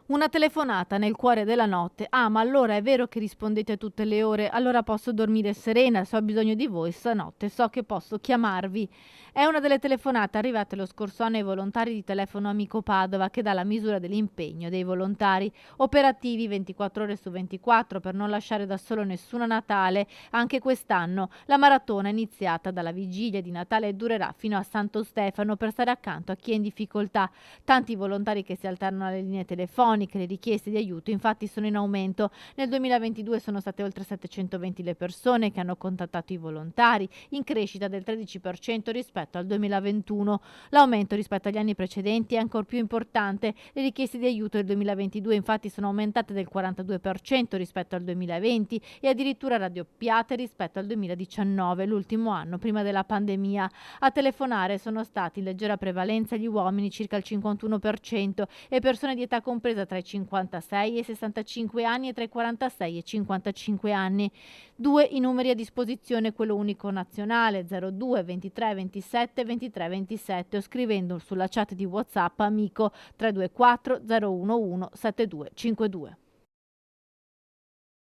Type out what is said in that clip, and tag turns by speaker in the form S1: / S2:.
S1: Una telefonata nel cuore della notte. Ah, ma allora è vero che rispondete a tutte le ore? Allora posso dormire serena, se ho bisogno di voi stanotte, so che posso chiamarvi. È una delle telefonate arrivate lo scorso anno ai volontari di Telefono Amico Padova, che dà la misura dell'impegno dei volontari, operativi 24 ore su 24 per non lasciare da solo nessuno a Natale. Anche quest'anno la maratona è iniziata dalla vigilia di Natale e durerà fino a Santo Stefano per stare accanto a chi è in difficoltà. Tanti volontari che si alternano alle linee telefoniche, le richieste di aiuto infatti sono in aumento. Nel 2022 sono state oltre 720 le persone che hanno contattato i volontari, in crescita del 13% rispetto al 2021. L'aumento rispetto agli anni precedenti è ancora più importante. Le richieste di aiuto del 2022 infatti sono aumentate del 42% rispetto al 2020 e addirittura raddoppiate rispetto al 2019, l'ultimo anno prima della pandemia. A telefonare sono stati in leggera prevalenza gli uomini, circa il 51%, e persone di età compresa tra i 56 e i 65 anni e tra i 46 e i 55 anni. Due i numeri a disposizione, quello unico nazionale 02 23 27 23 27 o scrivendo sulla chat di WhatsApp amico 324 011 7252.